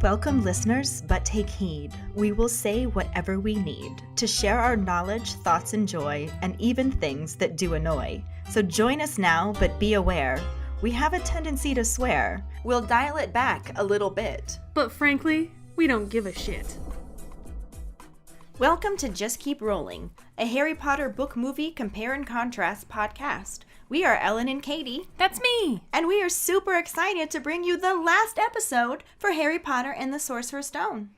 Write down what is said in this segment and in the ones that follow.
Welcome, listeners, but take heed. We will say whatever we need to share our knowledge, thoughts, and joy, and even things that do annoy. So join us now, but be aware. We have a tendency to swear. We'll dial it back a little bit. But frankly, we don't give a shit. Welcome to Just Keep Rolling, a Harry Potter book movie compare and contrast podcast. We are Ellen and Katie. That's me! And we are super excited to bring you the last episode for Harry Potter and the Sorcerer's Stone.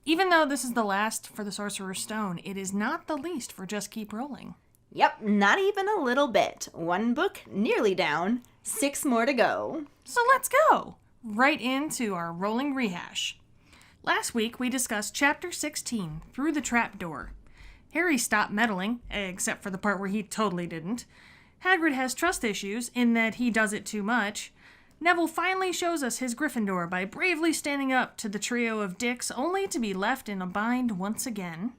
Even though this is the last for the Sorcerer's Stone, it is not the least for Just Keep Rolling. Yep, not even a little bit. One book nearly down, 6 more to go. So let's go! Right into our rolling rehash. Last week, we discussed Chapter 16, Through the Trapdoor. Harry stopped meddling, except for the part where he totally didn't. Hagrid has trust issues, in that he does it too much. Neville finally shows us his Gryffindor by bravely standing up to the trio of dicks, only to be left in a bind once again.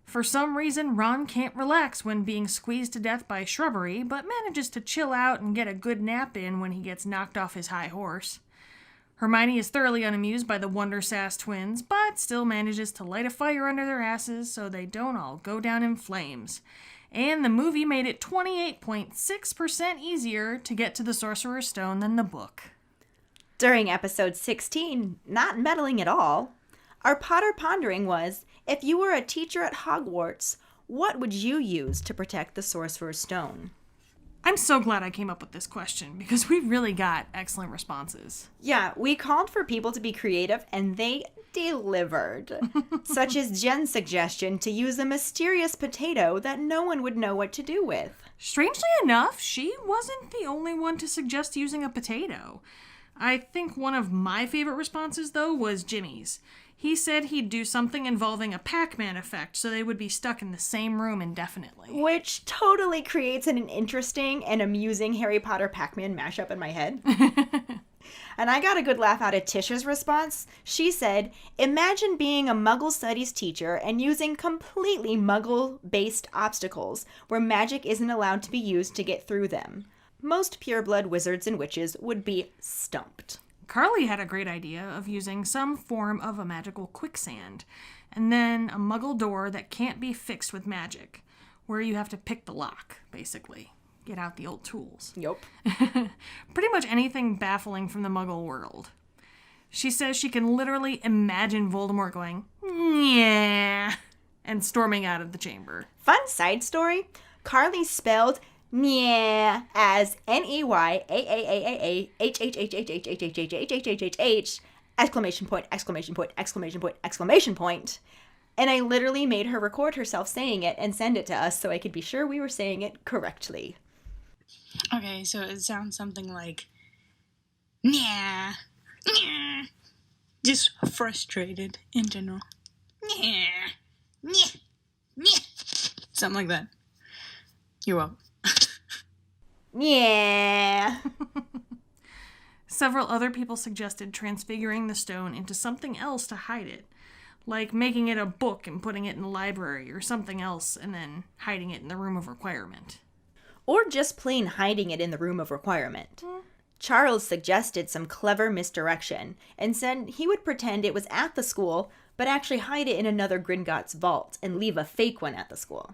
For some reason, Ron can't relax when being squeezed to death by shrubbery, but manages to chill out and get a good nap in when he gets knocked off his high horse. Hermione is thoroughly unamused by the Wondersass twins, but still manages to light a fire under their asses so they don't all go down in flames. And the movie made it 28.6% easier to get to the Sorcerer's Stone than the book. During episode 16, not meddling at all, our Potter pondering was, if you were a teacher at Hogwarts, what would you use to protect the Sorcerer's Stone? I'm so glad I came up with this question, because we really got excellent responses. Yeah, we called for people to be creative, and they delivered. Such as Jen's suggestion to use a mysterious potato that no one would know what to do with. Strangely enough, she wasn't the only one to suggest using a potato. I think one of my favorite responses, though, was Jimmy's. He said he'd do something involving a Pac-Man effect so they would be stuck in the same room indefinitely. Which totally creates an interesting and amusing Harry Potter Pac-Man mashup in my head. And I got a good laugh out of Tisha's response. She said, imagine being a Muggle studies teacher and using completely Muggle-based obstacles where magic isn't allowed to be used to get through them. Most pureblood wizards and witches would be stumped. Carly had a great idea of using some form of a magical quicksand, and then a Muggle door that can't be fixed with magic, where you have to pick the lock, basically. Get out the old tools. Yup. Pretty much anything baffling from the Muggle world. She says she can literally imagine Voldemort going, yeah, and storming out of the chamber. Fun side story, Carly spelled yeah as NEYAAAAAHHHHHHHHHHH exclamation point, exclamation point, exclamation point, exclamation point. And I literally made her record herself saying it and send it to us so I could be sure we were saying it correctly. Okay, so it sounds something like, yeah, yeah, just frustrated in general. Yeah, yeah, yeah. Something like that. You're welcome. Yeah. Several other people suggested transfiguring the stone into something else to hide it, like making it a book and putting it in the library or something else and then hiding it in the room of requirement. Or just plain hiding it in the room of requirement. Charles suggested some clever misdirection and said he would pretend it was at the school, but actually hide it in another Gringotts vault and leave a fake one at the school.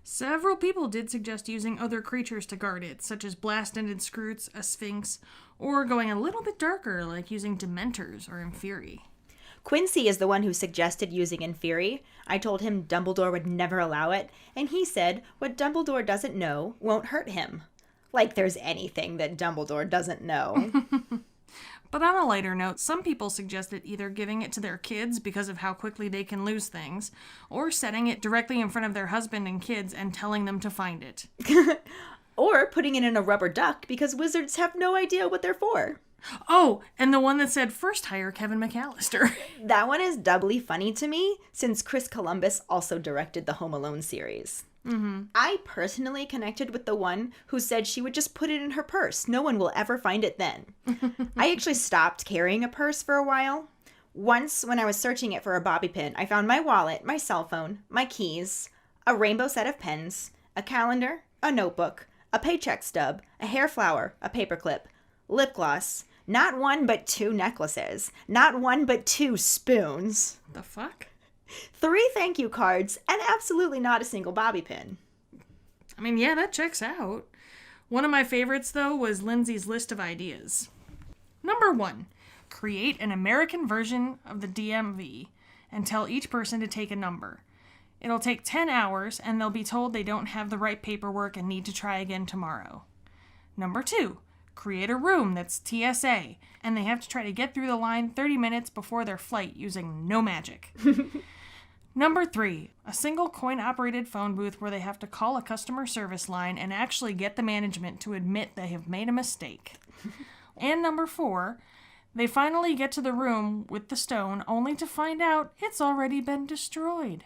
Several people did suggest using other creatures to guard it, such as blast-ended Scroots, a Sphinx, or going a little bit darker, like using Dementors or Inferi. Quincy is the one who suggested using Inferi. I told him Dumbledore would never allow it, and he said what Dumbledore doesn't know won't hurt him. Like there's anything that Dumbledore doesn't know. But on a lighter note, some people suggested either giving it to their kids because of how quickly they can lose things, or setting it directly in front of their husband and kids and telling them to find it. Or putting it in a rubber duck because wizards have no idea what they're for. Oh, and the one that said first hire Kevin McAllister. That one is doubly funny to me since Chris Columbus also directed the Home Alone series. Mm-hmm. I personally connected with the one who said she would just put it in her purse. No one will ever find it then. I actually stopped carrying a purse for a while. Once, when I was searching it for a bobby pin, I found my wallet, my cell phone, my keys, a rainbow set of pens, a calendar, a notebook, a paycheck stub, a hair flower, a paperclip, lip gloss, Not one but 2 necklaces. Not one but 2 spoons. The fuck? 3 thank you cards, and absolutely not a single bobby pin. I mean, yeah, that checks out. One of my favorites, though, was Lindsay's list of ideas. Number 1, create an American version of the DMV and tell each person to take a number. It'll take 10 hours, and they'll be told they don't have the right paperwork and need to try again tomorrow. Number 2, create a room that's TSA, and they have to try to get through the line 30 minutes before their flight using no magic. Number 3, a single coin-operated phone booth where they have to call a customer service line and actually get the management to admit they have made a mistake. And number 4, they finally get to the room with the stone only to find out it's already been destroyed.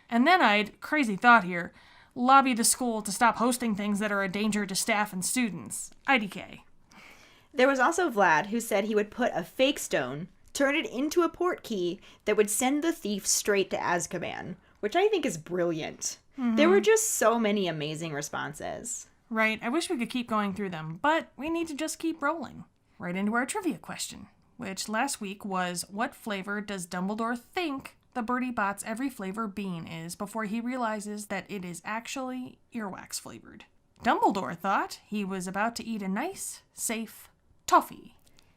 And then crazy thought here, lobby the school to stop hosting things that are a danger to staff and students. IDK. There was also Vlad, who said he would put a fake stone, turn it into a port key that would send the thief straight to Azkaban, which I think is brilliant. Mm-hmm. There were just so many amazing responses. Right, I wish we could keep going through them, but we need to just keep rolling. Right into our trivia question, which last week was, what flavor does Dumbledore think the Bertie Bott's every flavor bean is before he realizes that it is actually earwax flavored? Dumbledore thought he was about to eat a nice, safe toffee.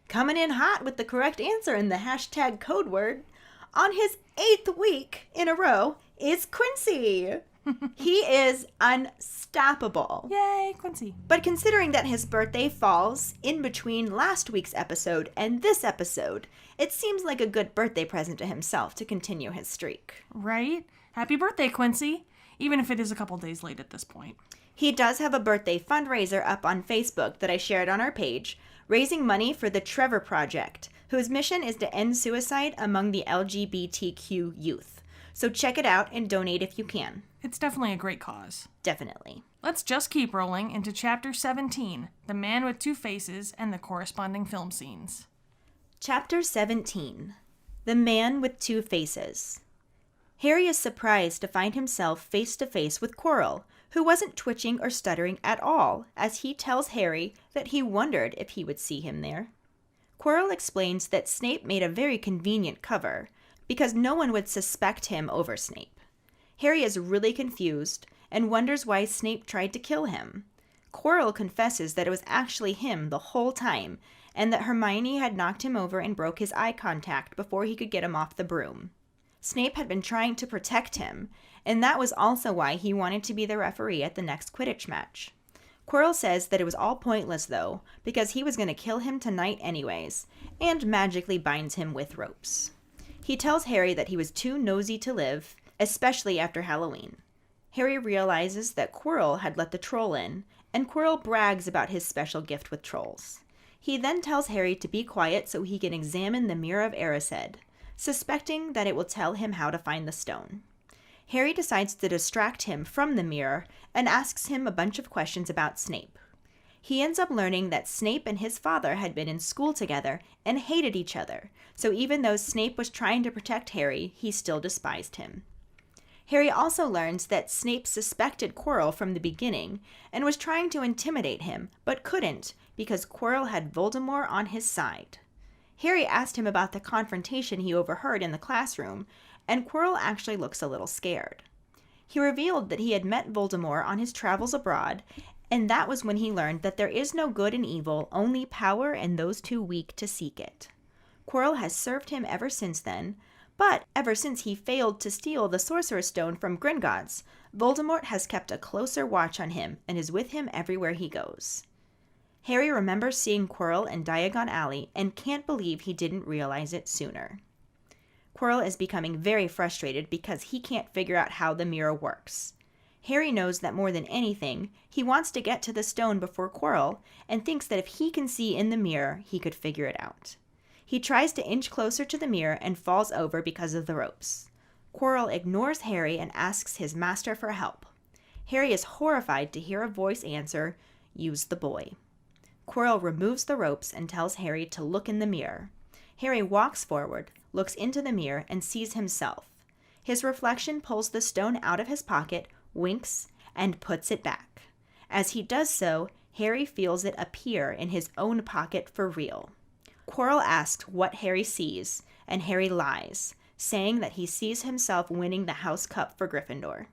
Coming in hot with the correct answer in the hashtag code word on his 8th week in a row is Quincy. He is unstoppable. Yay, Quincy. But considering that his birthday falls in between last week's episode and this episode, it seems like a good birthday present to himself to continue his streak. Right? Happy birthday, Quincy. Even if it is a couple days late at this point. He does have a birthday fundraiser up on Facebook that I shared on our page, raising money for the Trevor Project, whose mission is to end suicide among the LGBTQ youth. So check it out and donate if you can. It's definitely a great cause. Definitely. Let's just keep rolling into Chapter 17, The Man with Two Faces and the corresponding film scenes. Chapter 17, The Man with Two Faces. Harry is surprised to find himself face to face with Quirrell, who wasn't twitching or stuttering at all, as he tells Harry that he wondered if he would see him there. Quirrell explains that Snape made a very convenient cover, because no one would suspect him over Snape. Harry is really confused and wonders why Snape tried to kill him. Quirrell confesses that it was actually him the whole time, and that Hermione had knocked him over and broke his eye contact before he could get him off the broom. Snape had been trying to protect him, and that was also why he wanted to be the referee at the next Quidditch match. Quirrell says that it was all pointless, though, because he was going to kill him tonight anyways, and magically binds him with ropes. He tells Harry that he was too nosy to live, especially after Halloween. Harry realizes that Quirrell had let the troll in, and Quirrell brags about his special gift with trolls. He then tells Harry to be quiet so he can examine the Mirror of Erised, suspecting that it will tell him how to find the stone. Harry decides to distract him from the mirror and asks him a bunch of questions about Snape. He ends up learning that Snape and his father had been in school together and hated each other, so even though Snape was trying to protect Harry, he still despised him. Harry also learns that Snape suspected Quirrell from the beginning and was trying to intimidate him, but couldn't because Quirrell had Voldemort on his side. Harry asked him about the confrontation he overheard in the classroom, and Quirrell actually looks a little scared. He revealed that he had met Voldemort on his travels abroad, and that was when he learned that there is no good and evil, only power and those too weak to seek it. Quirrell has served him ever since then, but ever since he failed to steal the Sorcerer's Stone from Gringotts, Voldemort has kept a closer watch on him and is with him everywhere he goes. Harry remembers seeing Quirrell in Diagon Alley and can't believe he didn't realize it sooner. Quirrell is becoming very frustrated because he can't figure out how the mirror works. Harry knows that more than anything, he wants to get to the stone before Quirrell and thinks that if he can see in the mirror, he could figure it out. He tries to inch closer to the mirror and falls over because of the ropes. Quirrell ignores Harry and asks his master for help. Harry is horrified to hear a voice answer, "Use the boy." Quirrell removes the ropes and tells Harry to look in the mirror. Harry walks forward, looks into the mirror, and sees himself. His reflection pulls the stone out of his pocket, winks, and puts it back. As he does so, Harry feels it appear in his own pocket for real. Quirrell asks what Harry sees, and Harry lies, saying that he sees himself winning the House Cup for Gryffindor.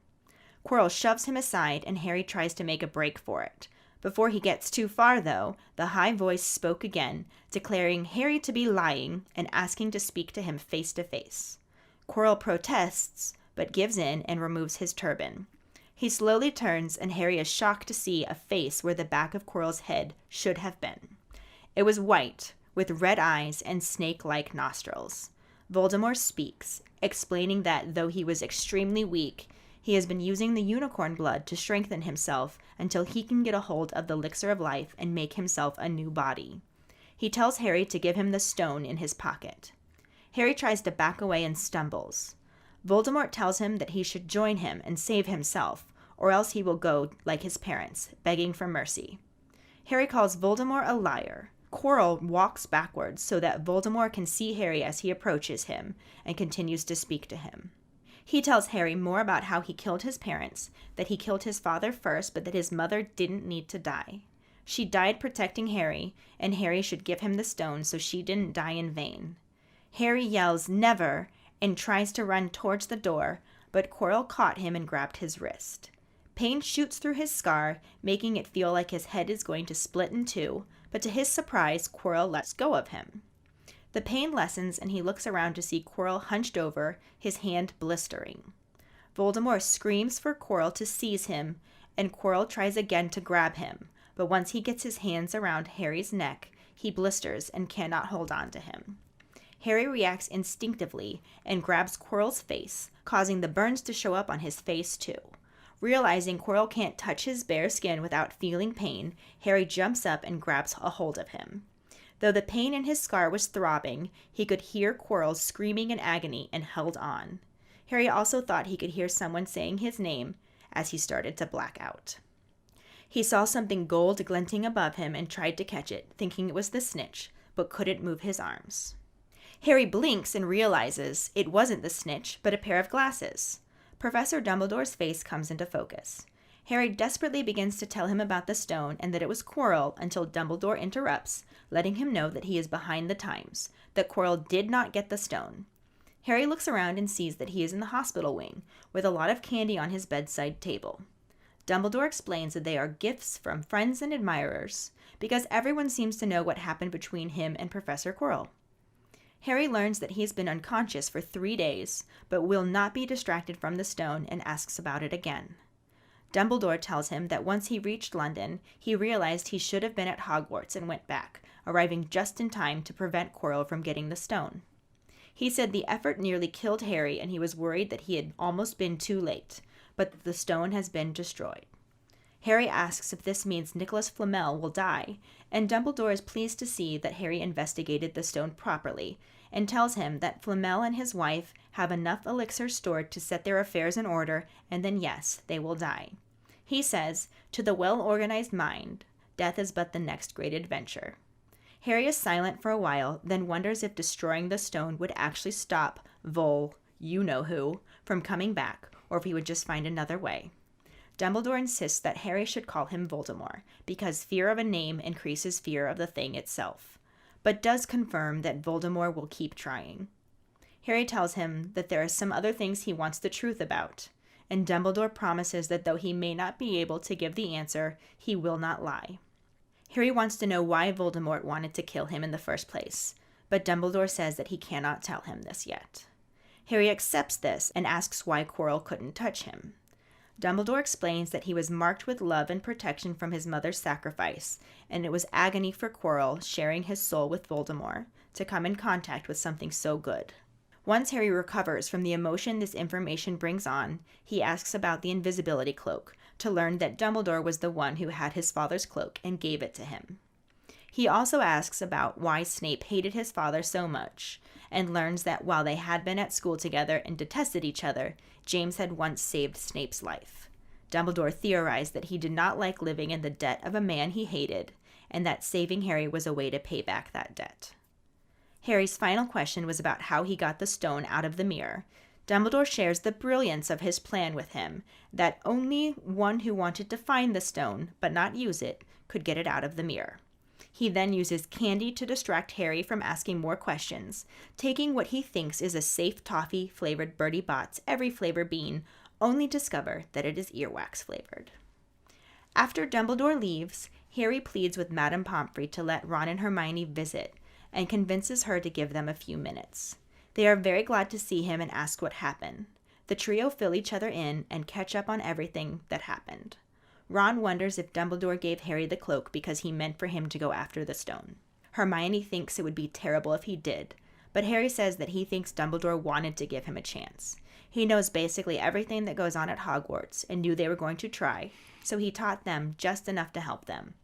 Quirrell shoves him aside, and Harry tries to make a break for it. Before he gets too far, though, the high voice spoke again, declaring Harry to be lying and asking to speak to him face to face. Quirrell protests, but gives in and removes his turban. He slowly turns, and Harry is shocked to see a face where the back of Quirrell's head should have been. It was white, with red eyes and snake-like nostrils. Voldemort speaks, explaining that though he was extremely weak, he has been using the unicorn blood to strengthen himself until he can get a hold of the elixir of life and make himself a new body. He tells Harry to give him the stone in his pocket. Harry tries to back away and stumbles. Voldemort tells him that he should join him and save himself, or else he will go like his parents, begging for mercy. Harry calls Voldemort a liar. Quirrell walks backwards so that Voldemort can see Harry as he approaches him and continues to speak to him. He tells Harry more about how he killed his parents, that he killed his father first, but that his mother didn't need to die. She died protecting Harry, and Harry should give him the stone so she didn't die in vain. Harry yells, "Never!" and tries to run towards the door, but Quirrell caught him and grabbed his wrist. Pain shoots through his scar, making it feel like his head is going to split in two, but to his surprise, Quirrell lets go of him. The pain lessens, and he looks around to see Quirrell hunched over, his hand blistering. Voldemort screams for Quirrell to seize him, and Quirrell tries again to grab him, but once he gets his hands around Harry's neck, he blisters and cannot hold on to him. Harry reacts instinctively and grabs Quirrell's face, causing the burns to show up on his face too. Realizing Quirrell can't touch his bare skin without feeling pain, Harry jumps up and grabs a hold of him. Though the pain in his scar was throbbing, he could hear Quirrell screaming in agony and held on. Harry also thought he could hear someone saying his name as he started to black out. He saw something gold glinting above him and tried to catch it, thinking it was the snitch, but couldn't move his arms. Harry blinks and realizes it wasn't the snitch, but a pair of glasses. Professor Dumbledore's face comes into focus. Harry desperately begins to tell him about the stone and that it was Quirrell until Dumbledore interrupts, letting him know that he is behind the times, that Quirrell did not get the stone. Harry looks around and sees that he is in the hospital wing, with a lot of candy on his bedside table. Dumbledore explains that they are gifts from friends and admirers, because everyone seems to know what happened between him and Professor Quirrell. Harry learns that he has been unconscious for 3 days, but will not be distracted from the stone and asks about it again. Dumbledore tells him that once he reached London, he realized he should have been at Hogwarts and went back, arriving just in time to prevent Quirrell from getting the stone. He said the effort nearly killed Harry and he was worried that he had almost been too late, but that the stone has been destroyed. Harry asks if this means Nicholas Flamel will die, and Dumbledore is pleased to see that Harry investigated the stone properly, and tells him that Flamel and his wife have enough elixir stored to set their affairs in order, and then yes, they will die. He says, to the well-organized mind, death is but the next great adventure. Harry is silent for a while, then wonders if destroying the stone would actually stop you-know-who from coming back, or if he would just find another way. Dumbledore insists that Harry should call him Voldemort, because fear of a name increases fear of the thing itself, but does confirm that Voldemort will keep trying. Harry tells him that there are some other things he wants the truth about, and Dumbledore promises that though he may not be able to give the answer, he will not lie. Harry wants to know why Voldemort wanted to kill him in the first place, but Dumbledore says that he cannot tell him this yet. Harry accepts this and asks why Quirrell couldn't touch him. Dumbledore explains that he was marked with love and protection from his mother's sacrifice, and it was agony for Quirrell, sharing his soul with Voldemort, to come in contact with something so good. Once Harry recovers from the emotion this information brings on, he asks about the invisibility cloak, to learn that Dumbledore was the one who had his father's cloak and gave it to him. He also asks about why Snape hated his father so much, and learns that while they had been at school together and detested each other, James had once saved Snape's life. Dumbledore theorized that he did not like living in the debt of a man he hated, and that saving Harry was a way to pay back that debt. Harry's final question was about how he got the stone out of the mirror. Dumbledore shares the brilliance of his plan with him, that only one who wanted to find the stone, but not use it, could get it out of the mirror. He then uses candy to distract Harry from asking more questions, taking what he thinks is a safe toffee-flavored Bertie Bott's every flavor bean, only discover that it is earwax flavored. After Dumbledore leaves, Harry pleads with Madame Pomfrey to let Ron and Hermione visit, and convinces her to give them a few minutes. They are very glad to see him and ask what happened. The trio fill each other in and catch up on everything that happened. Ron wonders if Dumbledore gave Harry the cloak because he meant for him to go after the stone. Hermione thinks it would be terrible if he did, but Harry says that he thinks Dumbledore wanted to give him a chance. He knows basically everything that goes on at Hogwarts and knew they were going to try, so he taught them just enough to help them.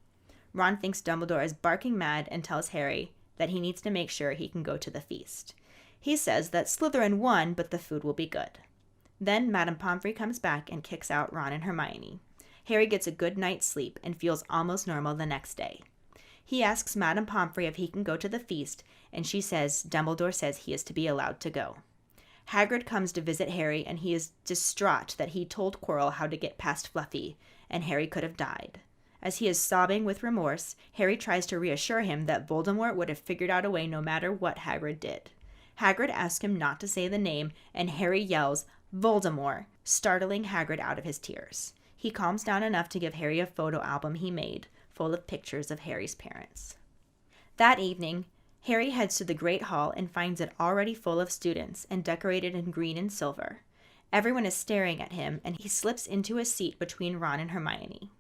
Ron thinks Dumbledore is barking mad and tells Harry that he needs to make sure he can go to the feast. He says that Slytherin won, but the food will be good. Then Madame Pomfrey comes back and kicks out Ron and Hermione. Harry gets a good night's sleep and feels almost normal the next day. He asks Madame Pomfrey if he can go to the feast, and she says Dumbledore says he is to be allowed to go. Hagrid comes to visit Harry, and he is distraught that he told Quirrell how to get past Fluffy, and Harry could have died. As he is sobbing with remorse, Harry tries to reassure him that Voldemort would have figured out a way no matter what Hagrid did. Hagrid asks him not to say the name, and Harry yells, "Voldemort," startling Hagrid out of his tears. He calms down enough to give Harry a photo album he made, full of pictures of Harry's parents. That evening, Harry heads to the Great Hall and finds it already full of students and decorated in green and silver. Everyone is staring at him, and he slips into a seat between Ron and Hermione.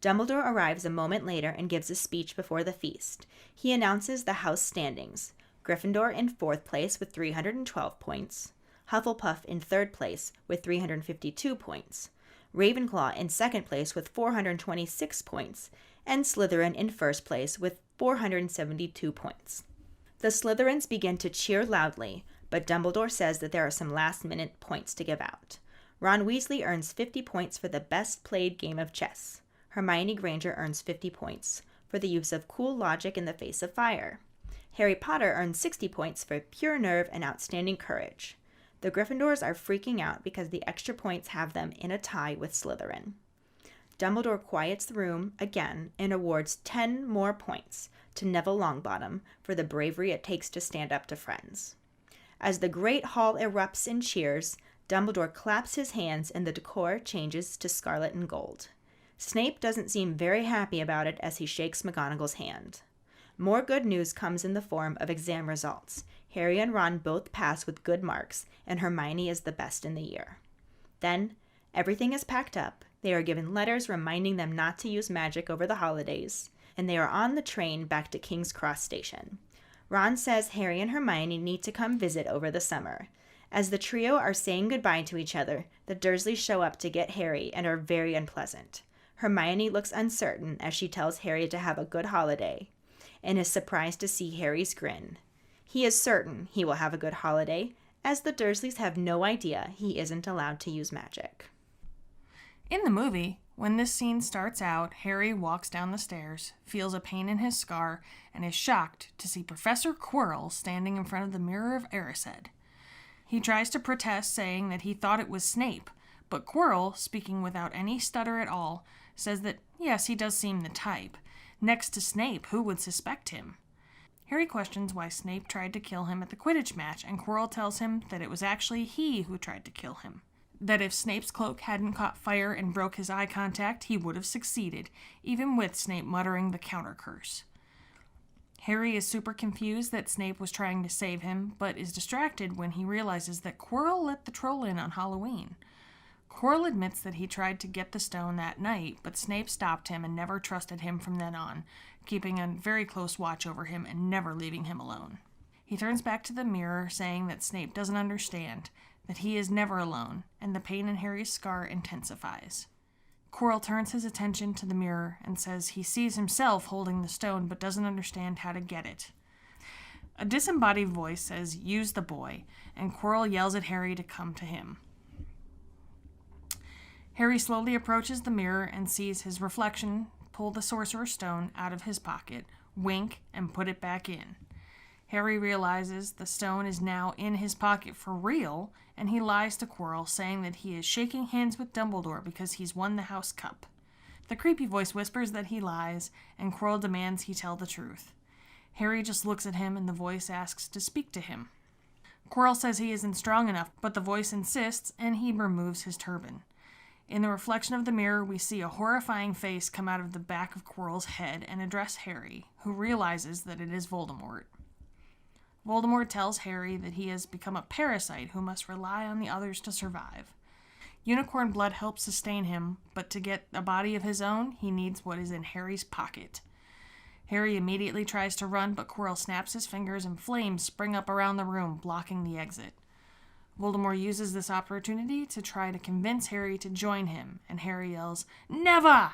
Dumbledore arrives a moment later and gives a speech before the feast. He announces the house standings. Gryffindor in 4th place with 312 points. Hufflepuff in 3rd place with 352 points. Ravenclaw in 2nd place with 426 points, and Slytherin in 1st place with 472 points. The Slytherins begin to cheer loudly, but Dumbledore says that there are some last-minute points to give out. Ron Weasley earns 50 points for the best played game of chess. Hermione Granger earns 50 points for the use of cool logic in the face of fire. Harry Potter earns 60 points for pure nerve and outstanding courage. The Gryffindors are freaking out because the extra points have them in a tie with Slytherin. Dumbledore quiets the room again and awards 10 more points to Neville Longbottom for the bravery it takes to stand up to friends. As the Great Hall erupts in cheers, Dumbledore claps his hands and the decor changes to scarlet and gold. Snape doesn't seem very happy about it as he shakes McGonagall's hand. More good news comes in the form of exam results. Harry and Ron both pass with good marks, and Hermione is the best in the year. Then, everything is packed up. They are given letters reminding them not to use magic over the holidays, and they are on the train back to King's Cross Station. Ron says Harry and Hermione need to come visit over the summer. As the trio are saying goodbye to each other, the Dursleys show up to get Harry and are very unpleasant. Hermione looks uncertain as she tells Harry to have a good holiday, and is surprised to see Harry's grin. He is certain he will have a good holiday, as the Dursleys have no idea he isn't allowed to use magic. In the movie, when this scene starts out, Harry walks down the stairs, feels a pain in his scar, and is shocked to see Professor Quirrell standing in front of the mirror of Erised. He tries to protest, saying that he thought it was Snape, but Quirrell, speaking without any stutter at all, says that, yes, he does seem the type. Next to Snape, who would suspect him? Harry questions why Snape tried to kill him at the Quidditch match, and Quirrell tells him that it was actually he who tried to kill him. That if Snape's cloak hadn't caught fire and broke his eye contact, he would have succeeded, even with Snape muttering the counter curse. Harry is super confused that Snape was trying to save him, but is distracted when he realizes that Quirrell let the troll in on Halloween. Quirrell admits that he tried to get the stone that night, but Snape stopped him and never trusted him from then on, keeping a very close watch over him and never leaving him alone. He turns back to the mirror, saying that Snape doesn't understand, that he is never alone, and the pain in Harry's scar intensifies. Quirrell turns his attention to the mirror and says he sees himself holding the stone but doesn't understand how to get it. A disembodied voice says, "Use the boy," and Quirrell yells at Harry to come to him. Harry slowly approaches the mirror and sees his reflection pull the Sorcerer's Stone out of his pocket, wink, and put it back in. Harry realizes the stone is now in his pocket for real, and he lies to Quirrell, saying that he is shaking hands with Dumbledore because he's won the House Cup. The creepy voice whispers that he lies, and Quirrell demands he tell the truth. Harry just looks at him, and the voice asks to speak to him. Quirrell says he isn't strong enough, but the voice insists, and he removes his turban. In the reflection of the mirror, we see a horrifying face come out of the back of Quirrell's head and address Harry, who realizes that it is Voldemort. Voldemort tells Harry that he has become a parasite who must rely on the others to survive. Unicorn blood helps sustain him, but to get a body of his own, he needs what is in Harry's pocket. Harry immediately tries to run, but Quirrell snaps his fingers and flames spring up around the room, blocking the exit. Voldemort uses this opportunity to try to convince Harry to join him, and Harry yells, "Never!"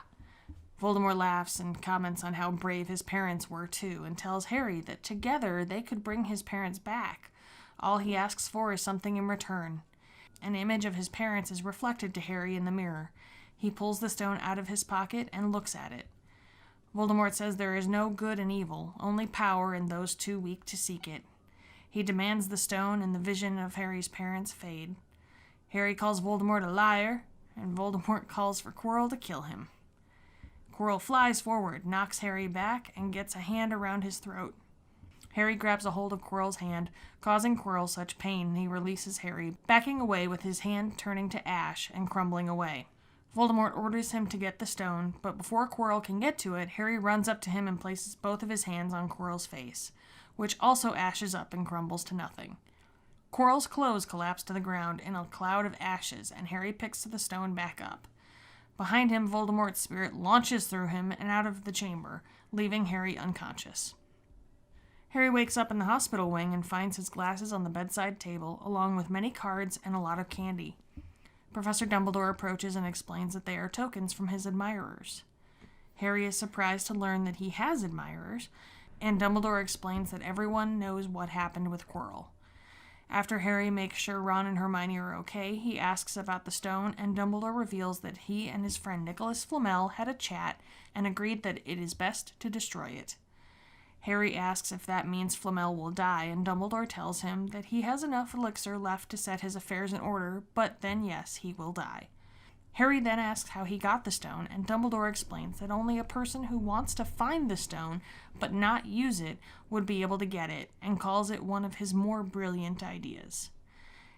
Voldemort laughs and comments on how brave his parents were too, and tells Harry that together they could bring his parents back. All he asks for is something in return. An image of his parents is reflected to Harry in the mirror. He pulls the stone out of his pocket and looks at it. Voldemort says there is no good and evil, only power and those too weak to seek it. He demands the stone, and the vision of Harry's parents fade. Harry calls Voldemort a liar, and Voldemort calls for Quirrell to kill him. Quirrell flies forward, knocks Harry back, and gets a hand around his throat. Harry grabs a hold of Quirrell's hand, causing Quirrell such pain he releases Harry, backing away with his hand turning to ash and crumbling away. Voldemort orders him to get the stone, but before Quirrell can get to it, Harry runs up to him and places both of his hands on Quirrell's face, which also ashes up and crumbles to nothing. Quirrell's clothes collapse to the ground in a cloud of ashes, and Harry picks the stone back up. Behind him, Voldemort's spirit launches through him and out of the chamber, leaving Harry unconscious. Harry wakes up in the hospital wing and finds his glasses on the bedside table, along with many cards and a lot of candy. Professor Dumbledore approaches and explains that they are tokens from his admirers. Harry is surprised to learn that he has admirers, and Dumbledore explains that everyone knows what happened with Quirrell. After Harry makes sure Ron and Hermione are okay, he asks about the stone, and Dumbledore reveals that he and his friend Nicholas Flamel had a chat and agreed that it is best to destroy it. Harry asks if that means Flamel will die, and Dumbledore tells him that he has enough elixir left to set his affairs in order, but then yes, he will die. Harry then asks how he got the stone, and Dumbledore explains that only a person who wants to find the stone but not use it would be able to get it, and calls it one of his more brilliant ideas.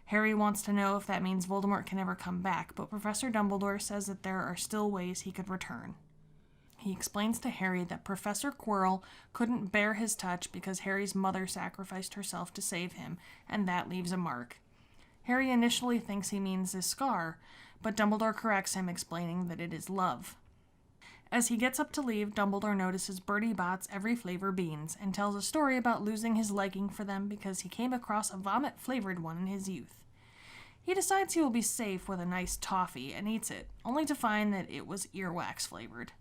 Harry wants to know if that means Voldemort can ever come back, but Professor Dumbledore says that there are still ways he could return. He explains to Harry that Professor Quirrell couldn't bear his touch because Harry's mother sacrificed herself to save him, and that leaves a mark. Harry initially thinks he means his scar, but Dumbledore corrects him, explaining that it is love. As he gets up to leave, Dumbledore notices Bertie Bott's every flavor beans and tells a story about losing his liking for them because he came across a vomit-flavored one in his youth. He decides he will be safe with a nice toffee and eats it, only to find that it was earwax-flavored.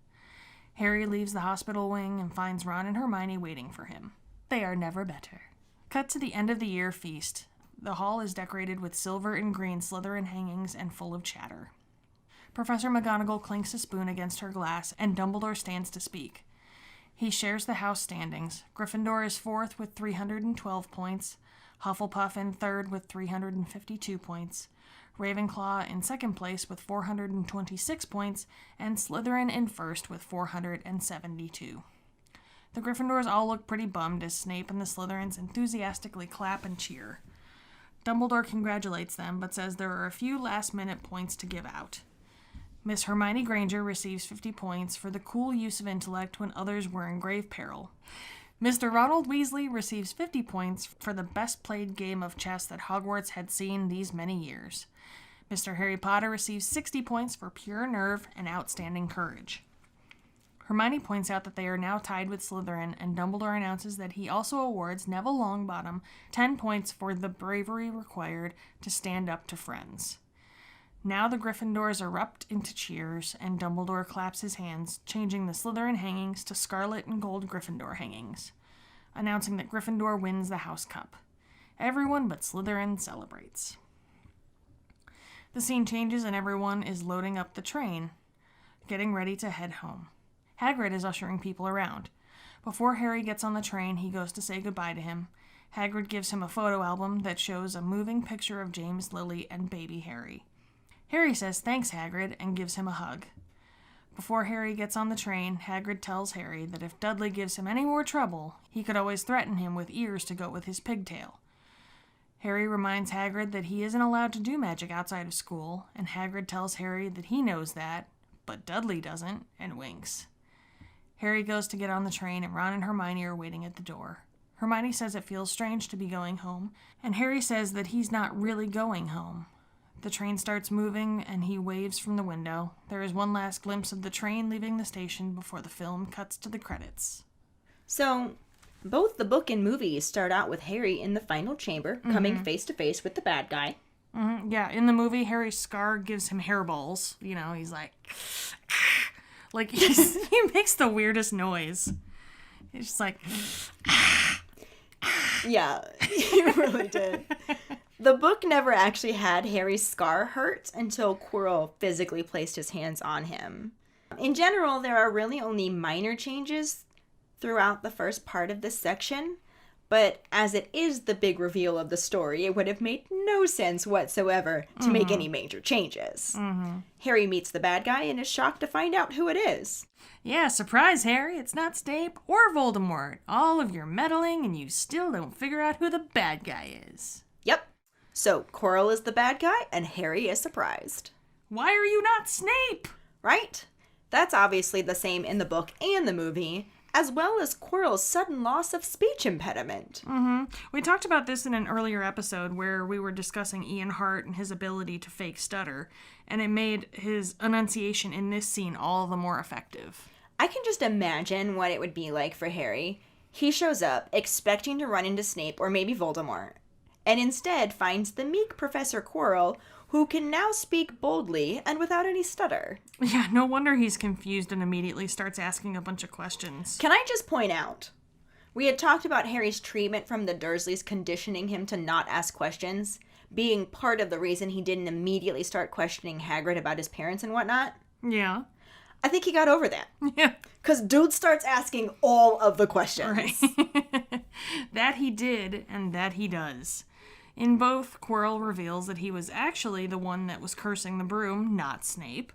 Harry leaves the hospital wing and finds Ron and Hermione waiting for him. They are never better. Cut to the end of the year feast. The hall is decorated with silver and green Slytherin hangings and full of chatter. Professor McGonagall clinks a spoon against her glass, and Dumbledore stands to speak. He shares the house standings. Gryffindor is fourth with 312 points, Hufflepuff in third with 352 points, Ravenclaw in second place with 426 points, and Slytherin in first with 472. The Gryffindors all look pretty bummed as Snape and the Slytherins enthusiastically clap and cheer. Dumbledore congratulates them, but says there are a few last-minute points to give out. Miss Hermione Granger receives 50 points for the cool use of intellect when others were in grave peril. Mr. Ronald Weasley receives 50 points for the best-played game of chess that Hogwarts had seen these many years. Mr. Harry Potter receives 60 points for pure nerve and outstanding courage. Hermione points out that they are now tied with Slytherin, and Dumbledore announces that he also awards Neville Longbottom 10 points for the bravery required to stand up to friends. Now the Gryffindors erupt into cheers, and Dumbledore claps his hands, changing the Slytherin hangings to scarlet and gold Gryffindor hangings, announcing that Gryffindor wins the House Cup. Everyone but Slytherin celebrates. The scene changes and everyone is loading up the train, getting ready to head home. Hagrid is ushering people around. Before Harry gets on the train, he goes to say goodbye to him. Hagrid gives him a photo album that shows a moving picture of James Lily and baby Harry. Harry says thanks, Hagrid, and gives him a hug. Before Harry gets on the train, Hagrid tells Harry that if Dudley gives him any more trouble, he could always threaten him with ears to go with his pigtail. Harry reminds Hagrid that he isn't allowed to do magic outside of school, and Hagrid tells Harry that he knows that, but Dudley doesn't, and winks. Harry goes to get on the train, and Ron and Hermione are waiting at the door. Hermione says it feels strange to be going home, and Harry says that he's not really going home. The train starts moving, and he waves from the window. There is one last glimpse of the train leaving the station before the film cuts to the credits. So, both the book and movie start out with Harry in the final chamber, coming face to face with the bad guy. Mm-hmm. Yeah, in the movie, Harry's scar gives him hairballs. You know, he's like... like, he makes the weirdest noise. He's just like... Yeah, he really did. The book never actually had Harry's scar hurt until Quirrell physically placed his hands on him. In general, there are really only minor changes throughout the first part of this section, but as it is the big reveal of the story, it would have made no sense whatsoever to make any major changes. Harry meets the bad guy and is shocked to find out who it is. Yeah, surprise, Harry. It's not Snape or Voldemort. All of your meddling and you still don't figure out who the bad guy is. Yep. So Quirrell is the bad guy and Harry is surprised. Why are you not Snape? Right? That's obviously the same in the book and the movie, as well as Quirrell's sudden loss of speech impediment. We talked about this in an earlier episode where we were discussing Ian Hart and his ability to fake stutter, and it made his enunciation in this scene all the more effective. I can just imagine what it would be like for Harry. He shows up expecting to run into Snape or maybe Voldemort, and instead finds the meek Professor Quirrell, who can now speak boldly and without any stutter. Yeah, no wonder he's confused and immediately starts asking a bunch of questions. Can I just point out, we had talked about Harry's treatment from the Dursleys conditioning him to not ask questions, being part of the reason he didn't immediately start questioning Hagrid about his parents and whatnot. Yeah. I think he got over that. Yeah. Because dude starts asking all of the questions. Right. That he did, and that he does. In both, Quirrell reveals that he was actually the one that was cursing the broom, not Snape.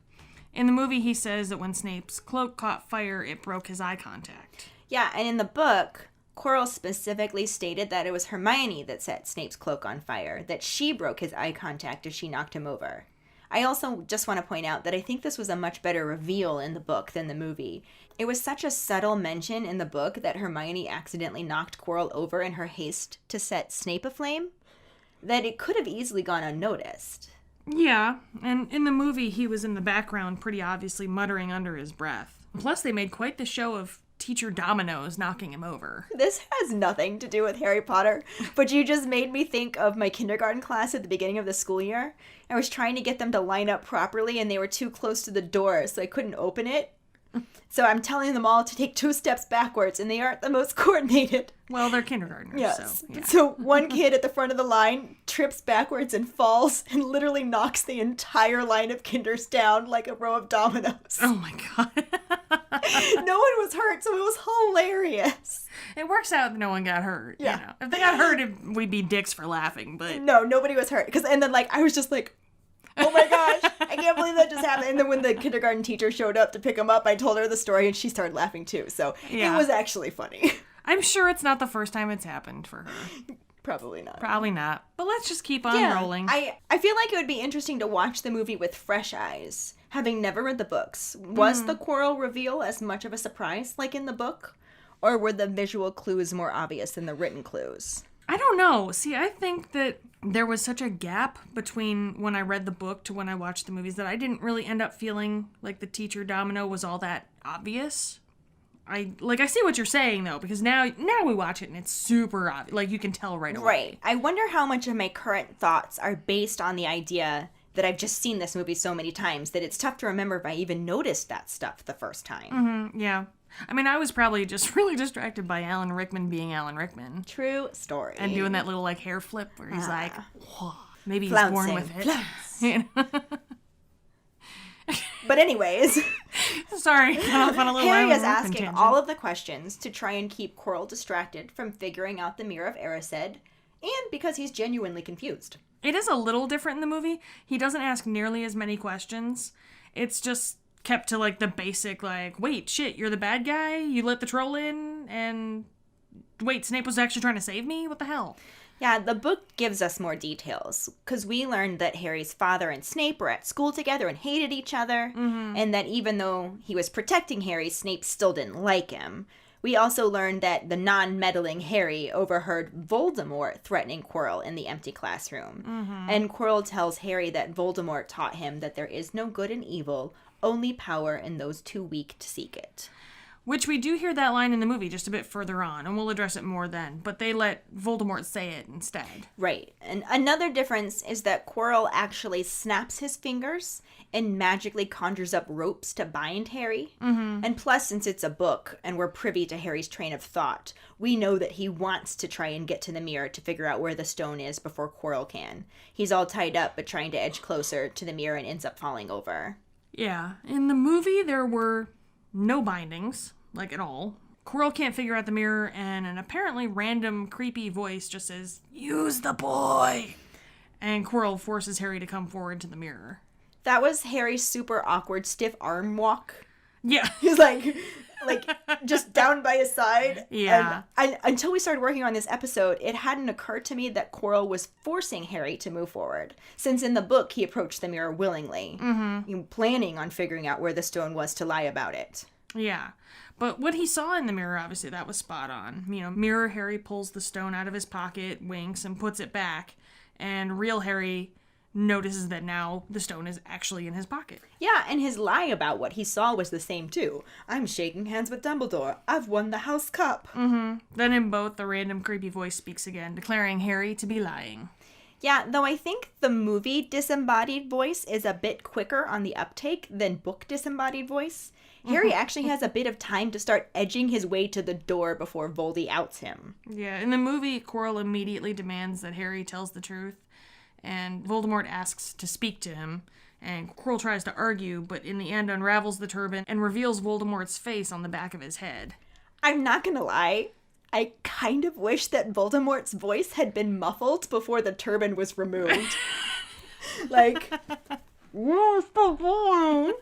In the movie, he says that when Snape's cloak caught fire, it broke his eye contact. Yeah, and in the book, Quirrell specifically stated that it was Hermione that set Snape's cloak on fire, that she broke his eye contact as she knocked him over. I also just want to point out that I think this was a much better reveal in the book than the movie. It was such a subtle mention in the book that Hermione accidentally knocked Quirrell over in her haste to set Snape aflame, that it could have easily gone unnoticed. Yeah, and in the movie, he was in the background pretty obviously muttering under his breath. Plus, they made quite the show of Teacher Dominoes knocking him over. This has nothing to do with Harry Potter, but you just made me think of my kindergarten class at the beginning of the school year. I was trying to get them to line up properly, and they were too close to the door, so I couldn't open it. So I'm telling them all to take 2 steps backwards, and they aren't the most coordinated. Well, they're kindergartners, Yes. so yeah. So one kid at the front of the line trips backwards and falls and literally knocks the entire line of kinders down like a row of dominoes. Oh my god. No one was hurt, so it was hilarious. It works out that no one got hurt. Yeah. You know? If they got hurt, we'd be dicks for laughing, but... No, nobody was hurt. And then, I was just like, oh my gosh, I can't believe that just happened. And then when the kindergarten teacher showed up to pick him up, I told her the story and she started laughing too. So Yeah. It was actually funny. I'm sure it's not the first time it's happened for her. Probably not. Probably not. But let's just keep on rolling. I feel like it would be interesting to watch the movie with fresh eyes, having never read the books. Was the Quirrell reveal as much of a surprise like in the book? Or were the visual clues more obvious than the written clues? I don't know. See, I think that there was such a gap between when I read the book to when I watched the movies that I didn't really end up feeling like the teacher domino was all that obvious. I see what you're saying, though, because now we watch it and it's super obvious. Like, you can tell right away. Right. I wonder how much of my current thoughts are based on the idea that I've just seen this movie so many times that it's tough to remember if I even noticed that stuff the first time. Yeah. I mean, I was probably just really distracted by Alan Rickman being Alan Rickman. True story. And doing that little, hair flip where he's like, whoa, maybe he's Flouncing. born with it. Flounce. You know? But anyways, Sorry, got off on a little Harry Alan is Rickman asking tangent. all of the questions to try and keep Quirrell distracted from figuring out the Mirror of Erised, and because he's genuinely confused. It is a little different in the movie. He doesn't ask nearly as many questions. It's just kept to, like, the basic, like, wait, shit, you're the bad guy? You let the troll in? And wait, Snape was actually trying to save me? What the hell? Yeah, the book gives us more details, because we learned that Harry's father and Snape were at school together and hated each other, and that even though he was protecting Harry, Snape still didn't like him. We also learned that the non-meddling Harry overheard Voldemort threatening Quirrell in the empty classroom. And Quirrell tells Harry that Voldemort taught him that there is no good and evil, only power in those too weak to seek it. Which we do hear that line in the movie just a bit further on, and we'll address it more then, but they let Voldemort say it instead. Right. And another difference is that Quirrell actually snaps his fingers and magically conjures up ropes to bind Harry. And plus, since it's a book and we're privy to Harry's train of thought, we know that he wants to try and get to the mirror to figure out where the stone is before Quirrell can. He's all tied up but trying to edge closer to the mirror and ends up falling over. Yeah. In the movie, there were no bindings, like at all. Quirrell can't figure out the mirror, and an apparently random creepy voice just says, "Use the boy!" And Quirrell forces Harry to come forward to the mirror. That was Harry's super awkward stiff arm walk. Yeah. He's like just down by his side. Yeah. And until we started working on this episode, it hadn't occurred to me that Quirrell was forcing Harry to move forward. Since in the book, he approached the mirror willingly, planning on figuring out where the stone was to lie about it. Yeah. But what he saw in the mirror, obviously, that was spot on. Mirror Harry pulls the stone out of his pocket, winks, and puts it back. And real Harry notices that now the stone is actually in his pocket. Yeah, and his lie about what he saw was the same too. I'm shaking hands with Dumbledore. I've won the House Cup. Then in both, the random creepy voice speaks again, declaring Harry to be lying. Yeah, though I think the movie disembodied voice is a bit quicker on the uptake than book disembodied voice. Harry actually has a bit of time to start edging his way to the door before Voldy outs him. Yeah, in the movie, Quirrell immediately demands that Harry tells the truth, and Voldemort asks to speak to him, and Quirrell tries to argue, but in the end unravels the turban and reveals Voldemort's face on the back of his head. I'm not gonna lie, I kind of wish that Voldemort's voice had been muffled before the turban was removed. Like, where's the boy?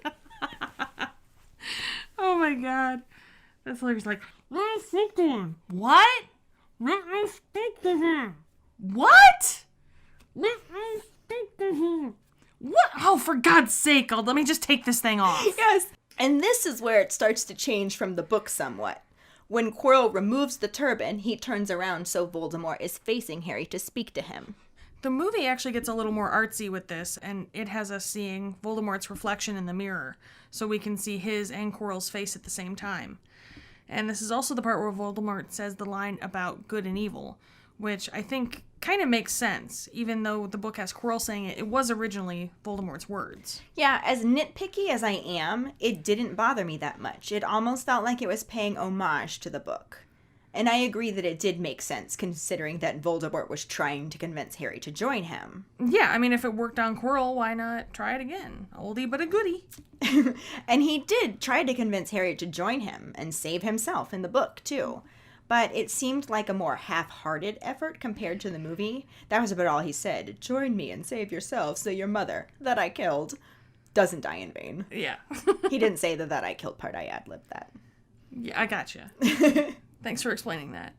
Oh my god. That's hilarious. Like, let me speak to him. What? Let me speak to him. What? Let me speak to him. What? Oh, for God's sake, let me just take this thing off. Yes. And this is where it starts to change from the book somewhat. When Quirrell removes the turban, he turns around so Voldemort is facing Harry to speak to him. The movie actually gets a little more artsy with this, and it has us seeing Voldemort's reflection in the mirror, so we can see his and Quirrell's face at the same time. And this is also the part where Voldemort says the line about good and evil, which I think kind of makes sense. Even though the book has Quirrell saying it, it was originally Voldemort's words. Yeah, as nitpicky as I am, it didn't bother me that much. It almost felt like it was paying homage to the book. And I agree that it did make sense, considering that Voldemort was trying to convince Harry to join him. Yeah, I mean, if it worked on Quirrell, why not try it again? Oldie but a goodie. And he did try to convince Harry to join him and save himself in the book, too. But it seemed like a more half-hearted effort compared to the movie. That was about all he said. Join me and save yourself so your mother, that I killed, doesn't die in vain. Yeah. He didn't say the that I killed part. I ad-libbed that. Yeah, I gotcha. Thanks for explaining that.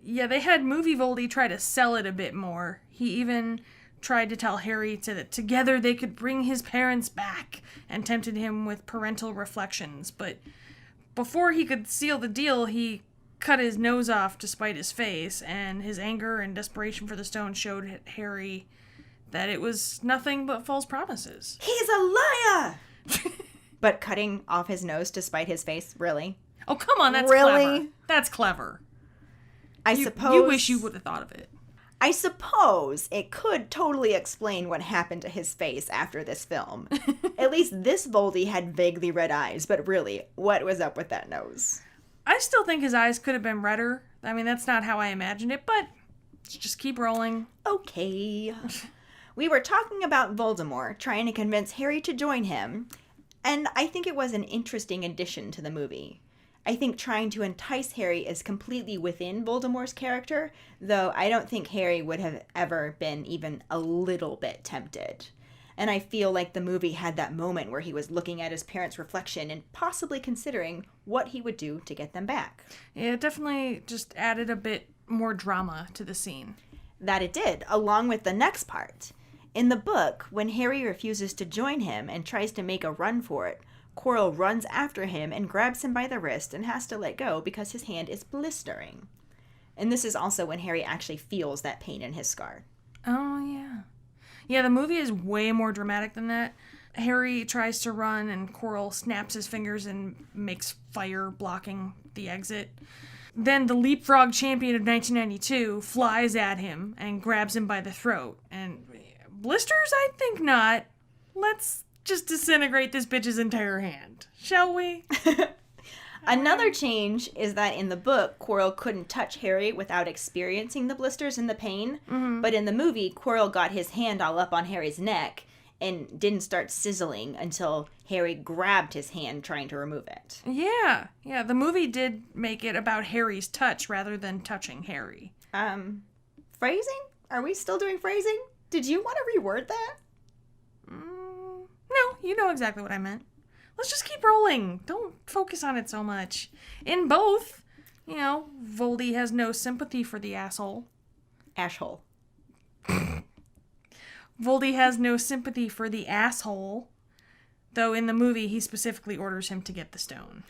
Yeah, they had Movie Voldy try to sell it a bit more. He even tried to tell Harry that together they could bring his parents back, and tempted him with parental reflections. But before he could seal the deal, he cut his nose off to spite his face, and his anger and desperation for the stone showed Harry that it was nothing but false promises. He's a liar! But cutting off his nose to spite his face, really? Oh, come on, that's really clever. That's clever. I suppose... You wish you would have thought of it. I suppose it could totally explain what happened to his face after this film. At least this Voldy had vaguely red eyes, but really, what was up with that nose? I still think his eyes could have been redder. I mean, that's not how I imagined it, but let's just keep rolling. Okay. We were talking about Voldemort trying to convince Harry to join him, and I think it was an interesting addition to the movie. I think trying to entice Harry is completely within Voldemort's character, though I don't think Harry would have ever been even a little bit tempted. And I feel like the movie had that moment where he was looking at his parents' reflection and possibly considering what he would do to get them back. Yeah, it definitely just added a bit more drama to the scene. That it did, along with the next part. In the book, when Harry refuses to join him and tries to make a run for it, Quirrell runs after him and grabs him by the wrist and has to let go because his hand is blistering. And this is also when Harry actually feels that pain in his scar. Oh, yeah. Yeah, the movie is way more dramatic than that. Harry tries to run and Quirrell snaps his fingers and makes fire blocking the exit. Then the leapfrog champion of 1992 flies at him and grabs him by the throat. And blisters? I think not. Let's just disintegrate this bitch's entire hand, shall we? Another change is that in the book, Quirrell couldn't touch Harry without experiencing the blisters and the pain. Mm-hmm. But in the movie, Quirrell got his hand all up on Harry's neck and didn't start sizzling until Harry grabbed his hand trying to remove it. Yeah, the movie did make it about Harry's touch rather than touching Harry. Phrasing? Are we still doing phrasing? Did you want to reword that? No, you know exactly what I meant. Let's just keep rolling. Don't focus on it so much. In both, Voldy has no sympathy for the asshole. Ashhole. Voldy has no sympathy for the asshole, though in the movie he specifically orders him to get the stone.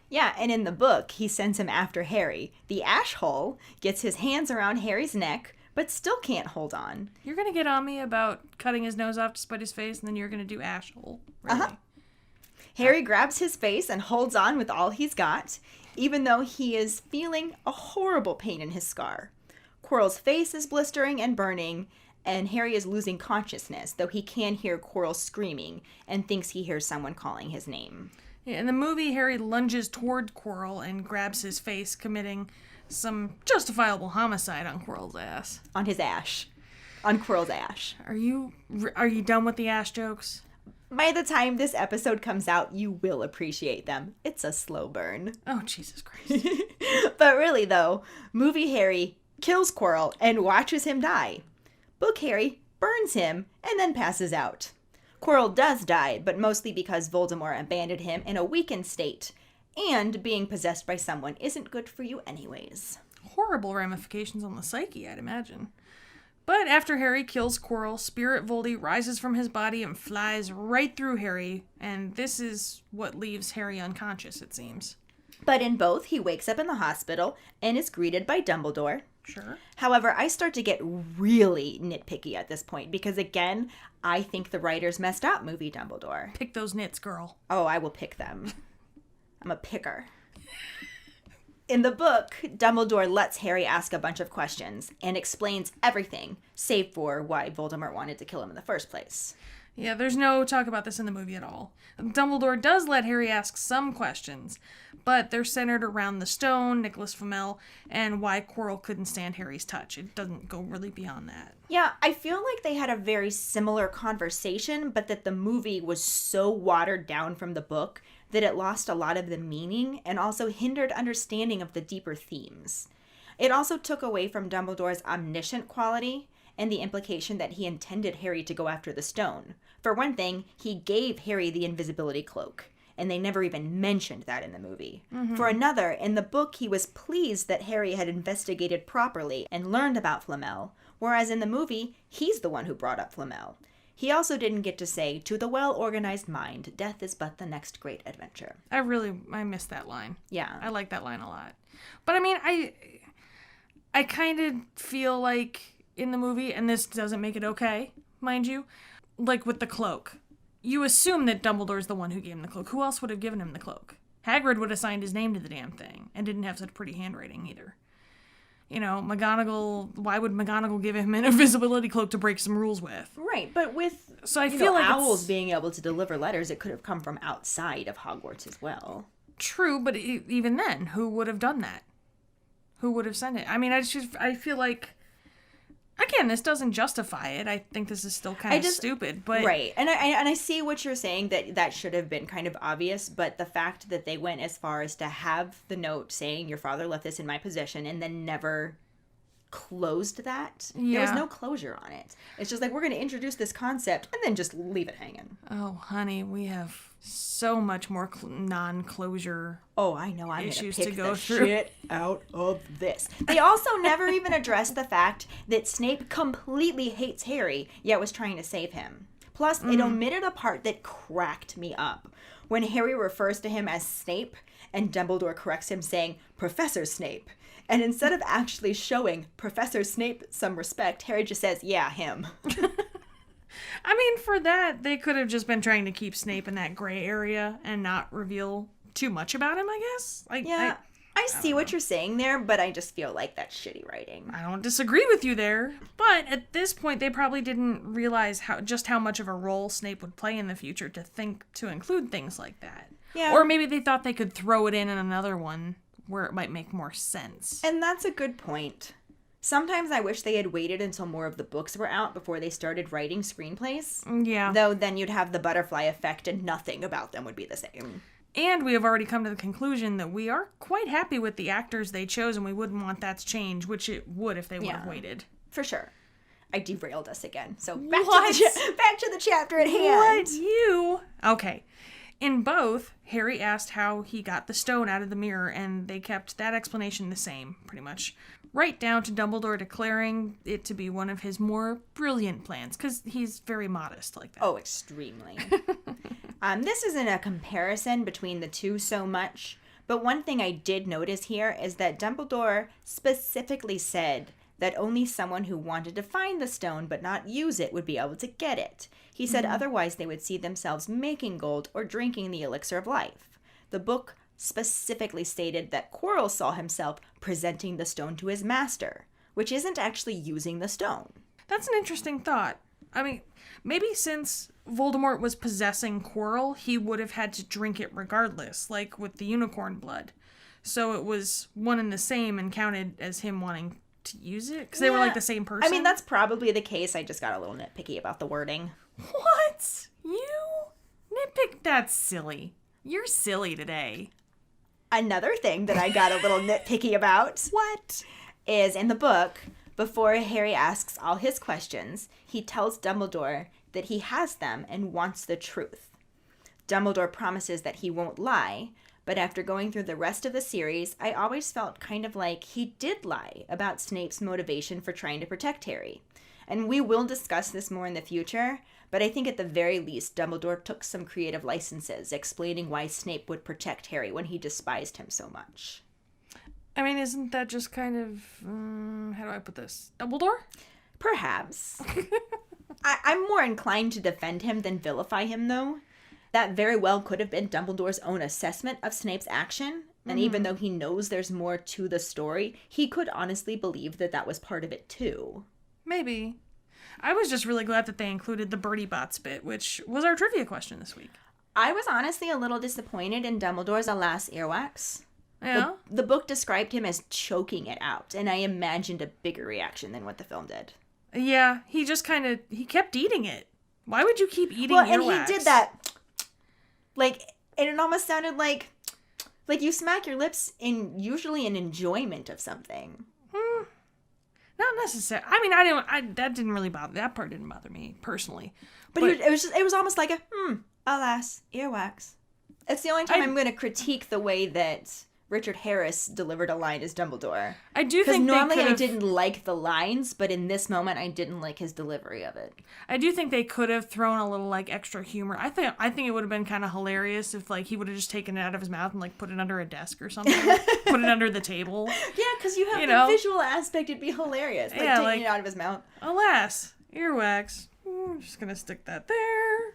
Yeah, and in the book, he sends him after Harry. The Ashhole gets his hands around Harry's neck, but still can't hold on. You're going to get on me about cutting his nose off to spite his face, and then you're going to do Ashhole. Really? Uh-huh. Harry grabs his face and holds on with all he's got, even though he is feeling a horrible pain in his scar. Quirrell's face is blistering and burning, and Harry is losing consciousness, though he can hear Quirrell screaming and thinks he hears someone calling his name. Yeah, in the movie, Harry lunges toward Quirrell and grabs his face, committing some justifiable homicide on Quirrell's ass. On his ash. On Quirrell's ash. Are you done with the ash jokes? By the time this episode comes out, you will appreciate them. It's a slow burn. Oh, Jesus Christ. But really, though, movie Harry kills Quirrell and watches him die. Book Harry burns him and then passes out. Quirrell does die, but mostly because Voldemort abandoned him in a weakened state, and being possessed by someone isn't good for you anyways. Horrible ramifications on the psyche, I'd imagine. But after Harry kills Quirrell, Spirit Voldy rises from his body and flies right through Harry, and this is what leaves Harry unconscious, it seems. But in both, he wakes up in the hospital and is greeted by Dumbledore. Sure. However, I start to get really nitpicky at this point because, again, I think the writers messed up movie Dumbledore. Pick those nits, girl. Oh, I will pick them. I'm a picker. In the book, Dumbledore lets Harry ask a bunch of questions and explains everything, save for why Voldemort wanted to kill him in the first place. Yeah, there's no talk about this in the movie at all. Dumbledore does let Harry ask some questions, but they're centered around the stone, Nicholas Flamel, and why Quirrell couldn't stand Harry's touch. It doesn't go really beyond that. Yeah, I feel like they had a very similar conversation, but that the movie was so watered down from the book that it lost a lot of the meaning and also hindered understanding of the deeper themes. It also took away from Dumbledore's omniscient quality and the implication that he intended Harry to go after the stone. For one thing, he gave Harry the invisibility cloak, and they never even mentioned that in the movie. Mm-hmm. For another, in the book, he was pleased that Harry had investigated properly and learned about Flamel, whereas in the movie, he's the one who brought up Flamel. He also didn't get to say, "To the well-organized mind, death is but the next great adventure." I missed that line. Yeah. I like that line a lot. But I mean, I kind of feel like in the movie, and this doesn't make it okay, mind you, like with the cloak. You assume that Dumbledore's the one who gave him the cloak. Who else would have given him the cloak? Hagrid would have signed his name to the damn thing, and didn't have such pretty handwriting either. McGonagall, why would McGonagall give him an invisibility cloak to break some rules with? Right, but with I feel like owls being able to deliver letters, it could have come from outside of Hogwarts as well. True, but even then, who would have done that? Who would have sent it? I mean, I feel like, again, this doesn't justify it. I think this is still kind of stupid, but... Right, and I see what you're saying, that should have been kind of obvious, but the fact that they went as far as to have the note saying, "Your father left this in my possession," and then never closed that. Yeah. There was no closure on it. It's just like, we're going to introduce this concept and then just leave it hanging. Oh, honey, we have so much more non-closure. Oh, I know. I'm going to issues pick to go the through. shit out of this. They also never even addressed the fact that Snape completely hates Harry, yet was trying to save him. Plus, it omitted a part that cracked me up. When Harry refers to him as Snape, and Dumbledore corrects him saying, Professor Snape. And instead of actually showing Professor Snape some respect, Harry just says, yeah, him. I mean, for that, they could have just been trying to keep Snape in that gray area and not reveal too much about him, I guess. Yeah, I see what you're saying there, but I just feel like that's shitty writing. I don't disagree with you there. But at this point, they probably didn't realize how much of a role Snape would play in the future to include things like that. Yeah. Or maybe they thought they could throw it in another one where it might make more sense. And that's a good point. Sometimes I wish they had waited until more of the books were out before they started writing screenplays. Yeah. Though then you'd have the butterfly effect and nothing about them would be the same. And we have already come to the conclusion that we are quite happy with the actors they chose, and we wouldn't want that to change, which it would if they would have waited. For sure. I derailed us again. So back to the chapter at hand. What? Okay. In both, Harry asked how he got the stone out of the mirror, and they kept that explanation the same, pretty much. Right down to Dumbledore declaring it to be one of his more brilliant plans, because he's very modest like that. Oh, extremely. This isn't a comparison between the two so much, but one thing I did notice here is that Dumbledore specifically said that only someone who wanted to find the stone but not use it would be able to get it. He said otherwise they would see themselves making gold or drinking the elixir of life. The book specifically stated that Quirrell saw himself presenting the stone to his master, which isn't actually using the stone. That's an interesting thought. I mean, maybe since Voldemort was possessing Quirrell, he would have had to drink it regardless, like with the unicorn blood. So it was one and the same and counted as him wanting to use it? Because they were like the same person? I mean, that's probably the case. I just got a little nitpicky about the wording. What? You? Nitpick? That's silly. You're silly today. Another thing that I got a little nitpicky about. What? Is in the book, before Harry asks all his questions, he tells Dumbledore that he has them and wants the truth. Dumbledore promises that he won't lie, but after going through the rest of the series, I always felt kind of like he did lie about Snape's motivation for trying to protect Harry. And we will discuss this more in the future, but I think at the very least, Dumbledore took some creative licenses explaining why Snape would protect Harry when he despised him so much. I mean, isn't that just kind of, how do I put this? Dumbledore? Perhaps. I'm more inclined to defend him than vilify him, though. That very well could have been Dumbledore's own assessment of Snape's action, and even though he knows there's more to the story, he could honestly believe that that was part of it, too. Maybe. I was just really glad that they included the Birdie Bots bit, which was our trivia question this week. I was honestly a little disappointed in Dumbledore's alas earwax. Yeah? The book described him as choking it out, and I imagined a bigger reaction than what the film did. Yeah, he just he kept eating it. Why would you keep eating earwax? earwax? And he did that, and it almost sounded like you smack your lips in usually an enjoyment of something. Not necessarily. I mean, that didn't really bother. That part didn't bother me personally. But it was almost like a alas, earwax. It's the only time I'm going to critique the way that Richard Harris delivered a line as Dumbledore. I do think normally I didn't like the lines, but in this moment I didn't like his delivery of it. I do think they could have thrown a little extra humor. I think it would have been kind of hilarious if he would have just taken it out of his mouth and put it under a desk or something, put it under the table. Yeah, because you have the visual aspect. It'd be hilarious. Taking it out of his mouth. Alas, earwax. I'm just gonna stick that there.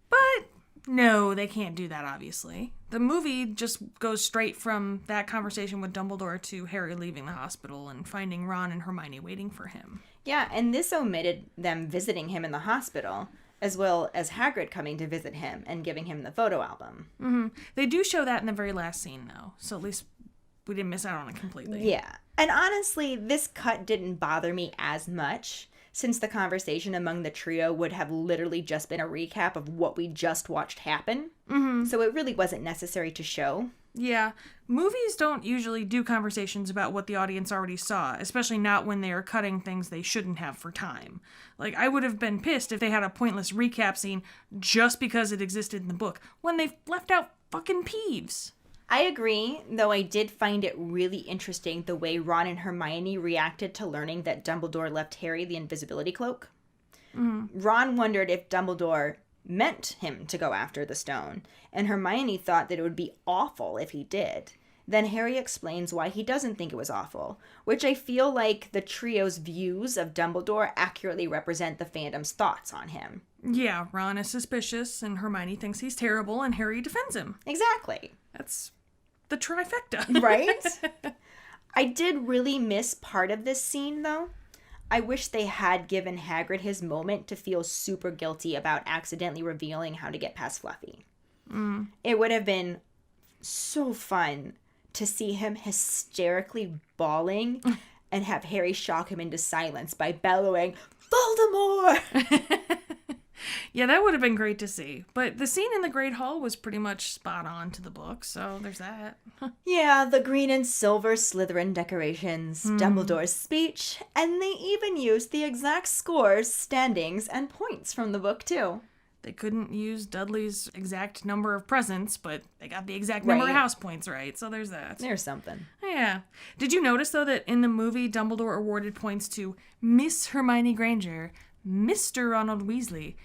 But no, they can't do that, obviously. The movie just goes straight from that conversation with Dumbledore to Harry leaving the hospital and finding Ron and Hermione waiting for him. Yeah, and this omitted them visiting him in the hospital, as well as Hagrid coming to visit him and giving him the photo album. Mm-hmm. They do show that in the very last scene, though, so at least we didn't miss out on it completely. Yeah, and honestly, this cut didn't bother me as much, since the conversation among the trio would have literally just been a recap of what we just watched happen. Mm-hmm. So it really wasn't necessary to show. Yeah, movies don't usually do conversations about what the audience already saw, especially not when they are cutting things they shouldn't have for time. Like, I would have been pissed if they had a pointless recap scene just because it existed in the book, when they've left out fucking Peeves. I agree, though I did find it really interesting the way Ron and Hermione reacted to learning that Dumbledore left Harry the invisibility cloak. Mm-hmm. Ron wondered if Dumbledore meant him to go after the stone, and Hermione thought that it would be awful if he did. Then Harry explains why he doesn't think it was awful, which I feel like the trio's views of Dumbledore accurately represent the fandom's thoughts on him. Yeah, Ron is suspicious, and Hermione thinks he's terrible, and Harry defends him. Exactly. That's the trifecta. Right? I did really miss part of this scene, though. I wish they had given Hagrid his moment to feel super guilty about accidentally revealing how to get past Fluffy. It would have been so fun to see him hysterically bawling and have Harry shock him into silence by bellowing, "Voldemort!" Yeah, that would have been great to see. But the scene in the Great Hall was pretty much spot on to the book, so there's that. Yeah, the green and silver Slytherin decorations, Dumbledore's speech, and they even used the exact scores, standings, and points from the book, too. They couldn't use Dudley's exact number of presents, but they got the exact number of house points right, so there's that. There's something. Yeah. Did you notice, though, that in the movie, Dumbledore awarded points to Miss Hermione Granger, Mr. Ronald Weasley,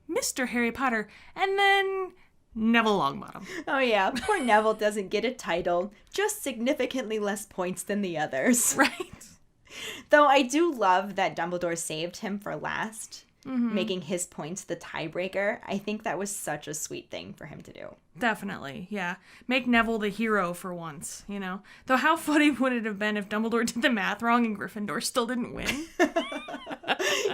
Mr. Harry Potter, and then Neville Longbottom. Oh yeah, poor Neville doesn't get a title, just significantly less points than the others. Right. Though I do love that Dumbledore saved him for last, making his points the tiebreaker. I think that was such a sweet thing for him to do. Definitely, yeah. Make Neville the hero for once, you know? Though how funny would it have been if Dumbledore did the math wrong and Gryffindor still didn't win?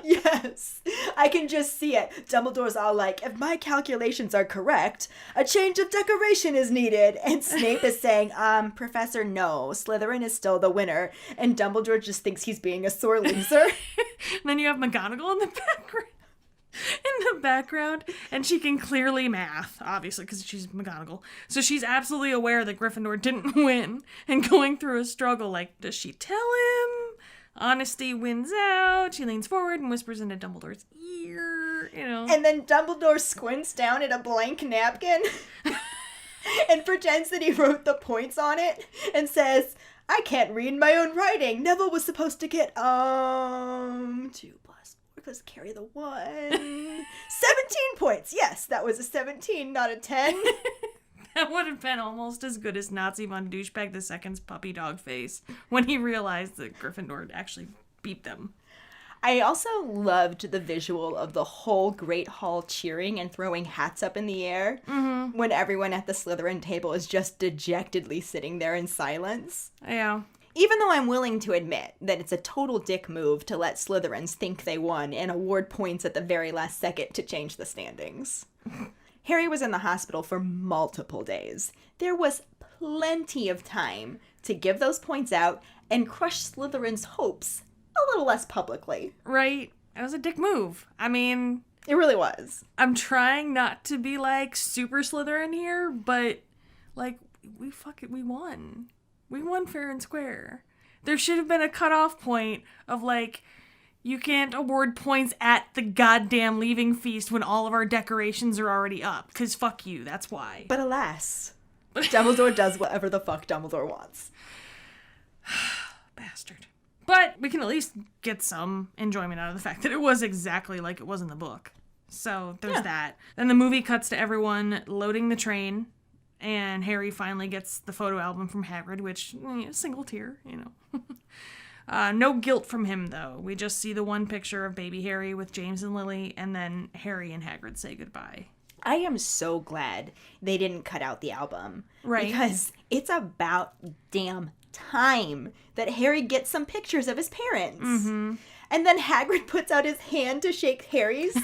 Yes, I can just see it. Dumbledore's all like, if my calculations are correct, a change of decoration is needed. And Snape is saying, Professor, no, Slytherin is still the winner. And Dumbledore just thinks he's being a sore loser. And then you have McGonagall in the background. And she can clearly math, obviously, because she's McGonagall. So she's absolutely aware that Gryffindor didn't win and going through a struggle. Like, does she tell him? Honesty wins out. She leans forward and whispers into Dumbledore's ear, you know. And then Dumbledore squints down at a blank napkin and pretends that he wrote the points on it and says, I can't read my own writing. Neville was supposed to get, 2 plus 4 plus carry the 1. 17 points. Yes, that was a 17, not a 10. That would have been almost as good as Nazi von Douchebag II's puppy dog face when he realized that Gryffindor actually beat them. I also loved the visual of the whole Great Hall cheering and throwing hats up in the air when everyone at the Slytherin table is just dejectedly sitting there in silence. Yeah. Even though I'm willing to admit that it's a total dick move to let Slytherins think they won and award points at the very last second to change the standings. Harry was in the hospital for multiple days. There was plenty of time to give those points out and crush Slytherin's hopes a little less publicly. Right. It was a dick move. I mean... It really was. I'm trying not to be, like, super Slytherin here, but, like, we won. We won fair and square. There should have been a cutoff point of, like... You can't award points at the goddamn leaving feast when all of our decorations are already up. Because fuck you, that's why. But alas, Dumbledore does whatever the fuck Dumbledore wants. Bastard. But we can at least get some enjoyment out of the fact that it was exactly like it was in the book. So there's that. Then the movie cuts to everyone loading the train. And Harry finally gets the photo album from Hagrid, which, single tear, you know. No guilt from him, though. We just see the one picture of baby Harry with James and Lily, and then Harry and Hagrid say goodbye. I am so glad they didn't cut out the album. Right. Because it's about damn time that Harry gets some pictures of his parents. Mm-hmm. And then Hagrid puts out his hand to shake Harry's,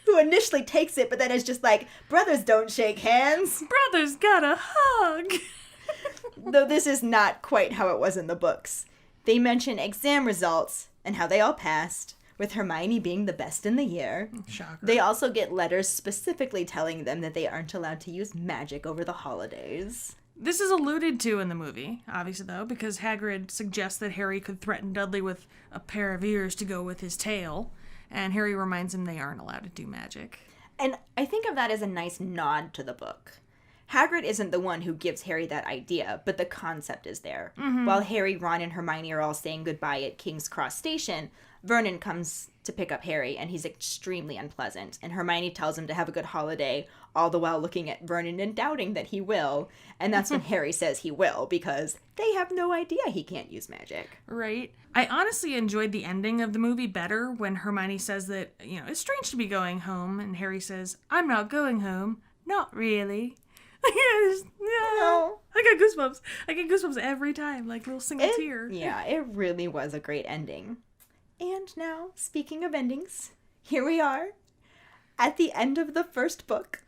who initially takes it, but then is just like, brothers don't shake hands. Brothers gotta hug. Though this is not quite how it was in the books. They mention exam results and how they all passed, with Hermione being the best in the year. Shocker. They also get letters specifically telling them that they aren't allowed to use magic over the holidays. This is alluded to in the movie, obviously, though, because Hagrid suggests that Harry could threaten Dudley with a pair of ears to go with his tail, and Harry reminds him they aren't allowed to do magic. And I think of that as a nice nod to the book. Hagrid isn't the one who gives Harry that idea, but the concept is there. While Harry, Ron, and Hermione are all saying goodbye at King's Cross Station, Vernon comes to pick up Harry, and he's extremely unpleasant. And Hermione tells him to have a good holiday, all the while looking at Vernon and doubting that he will. And that's when Harry says he will, because they have no idea he can't use magic. Right. I honestly enjoyed the ending of the movie better when Hermione says that, it's strange to be going home, and Harry says, I'm not going home. Not really. No. I got goosebumps. I get goosebumps every time, like little single tear. Yeah, it really was a great ending. And now, speaking of endings, here we are at the end of the first book.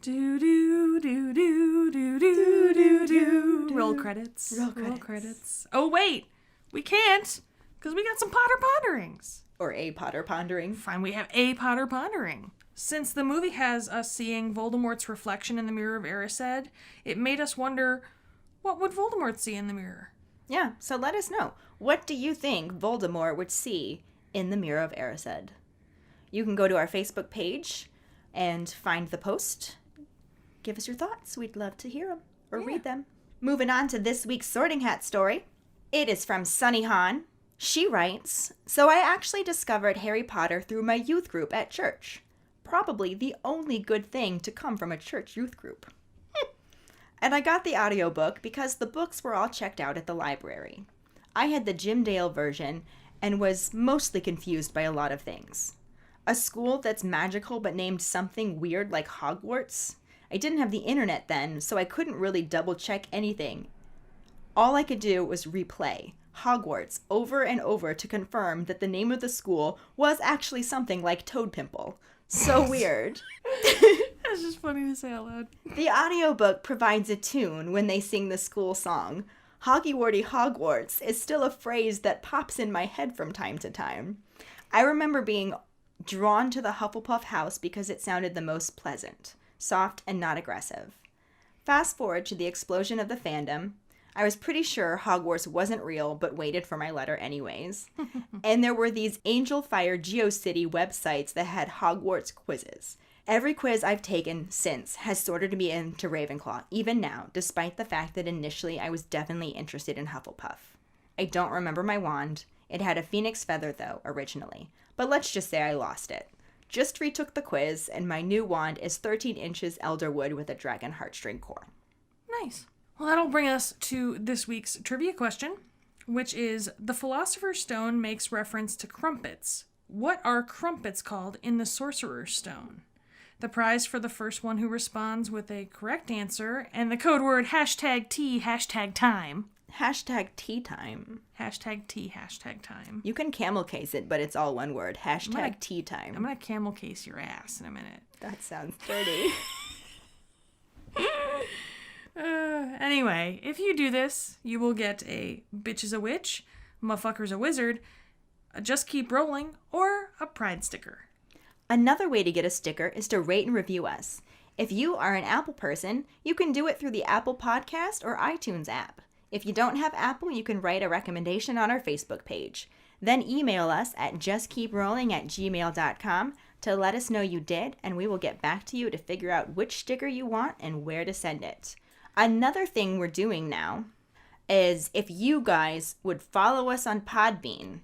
Do do do do do do do do. Roll credits. Roll credits. Oh wait, we can't, because we got some Potter ponderings. Or a Potter pondering. Fine, we have a Potter pondering. Since the movie has us seeing Voldemort's reflection in the mirror of Erised, it made us wonder, what would Voldemort see in the mirror? Yeah, so let us know. What do you think Voldemort would see in the mirror of Erised? You can go to our Facebook page and find the post. Give us your thoughts. We'd love to hear them or read them. Moving on to this week's Sorting Hat story. It is from Sunny Han. She writes, so I actually discovered Harry Potter through my youth group at church. Probably the only good thing to come from a church youth group. And I got the audiobook because the books were all checked out at the library. I had the Jim Dale version and was mostly confused by a lot of things. A school that's magical but named something weird like Hogwarts? I didn't have the internet then, so I couldn't really double check anything. All I could do was replay Hogwarts over and over to confirm that the name of the school was actually something like Toad Pimple. So weird. That's just funny to say out loud. The audiobook provides a tune when they sing the school song. Hoggy-wordy Hogwarts is still a phrase that pops in my head from time to time. I remember being drawn to the Hufflepuff house because it sounded the most pleasant, soft, and not aggressive. Fast forward to the explosion of the fandom. I was pretty sure Hogwarts wasn't real, but waited for my letter anyways. And there were these Angel Fire GeoCity websites that had Hogwarts quizzes. Every quiz I've taken since has sorted me into Ravenclaw, even now, despite the fact that initially I was definitely interested in Hufflepuff. I don't remember my wand. It had a phoenix feather, though, originally. But let's just say I lost it. Just retook the quiz, and my new wand is 13 inches elderwood with a dragon heartstring core. Nice. Well, that'll bring us to this week's trivia question, which is, the Philosopher's Stone makes reference to crumpets. What are crumpets called in the Sorcerer's Stone? The prize for the first one who responds with a correct answer, and the code word #T, #time. #tea time. #T, #time. You can camel case it, but it's all one word. #tea time. I'm going to camel case your ass in a minute. That sounds dirty. Anyway, if you do this, you will get a Bitch is a Witch, Motherfucker's a Wizard, a Just Keep Rolling, or a Pride sticker. Another way to get a sticker is to rate and review us. If you are an Apple person, you can do it through the Apple Podcast or iTunes app. If you don't have Apple, you can write a recommendation on our Facebook page. Then email us at justkeeprolling@gmail.com to let us know you did, and we will get back to you to figure out which sticker you want and where to send it. Another thing we're doing now is if you guys would follow us on Podbean,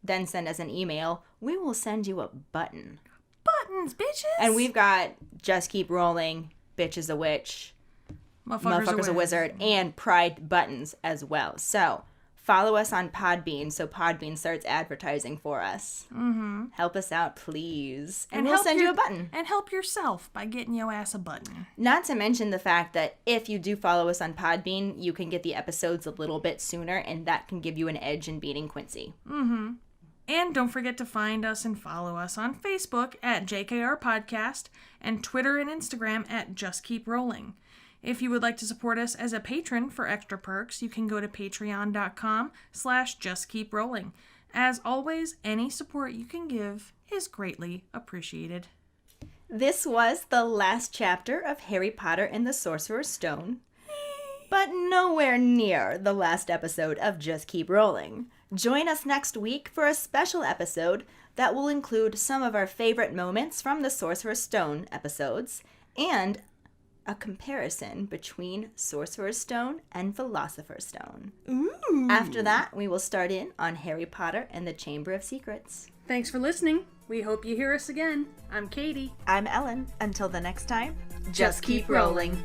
then send us an email, we will send you a button. Buttons, bitches! And we've got Just Keep Rolling, Bitch is a Witch, Motherfucker's a Wizard, and Pride buttons as well. So follow us on Podbean so Podbean starts advertising for us. Mm-hmm. Help us out, please. And we'll send you a button. And help yourself by getting your ass a button. Not to mention the fact that if you do follow us on Podbean, you can get the episodes a little bit sooner, and that can give you an edge in beating Quincy. Mm-hmm. And don't forget to find us and follow us on Facebook at JKR Podcast and Twitter and Instagram at Just Keep Rolling. If you would like to support us as a patron for extra perks, you can go to patreon.com/justkeeprolling. As always, any support you can give is greatly appreciated. This was the last chapter of Harry Potter and the Sorcerer's Stone, but nowhere near the last episode of Just Keep Rolling. Join us next week for a special episode that will include some of our favorite moments from the Sorcerer's Stone episodes and a comparison between Sorcerer's Stone and Philosopher's Stone. Ooh. After that, we will start in on Harry Potter and the Chamber of Secrets. Thanks for listening. We hope you hear us again. I'm Katie. I'm Ellen. Until the next time, just keep rolling.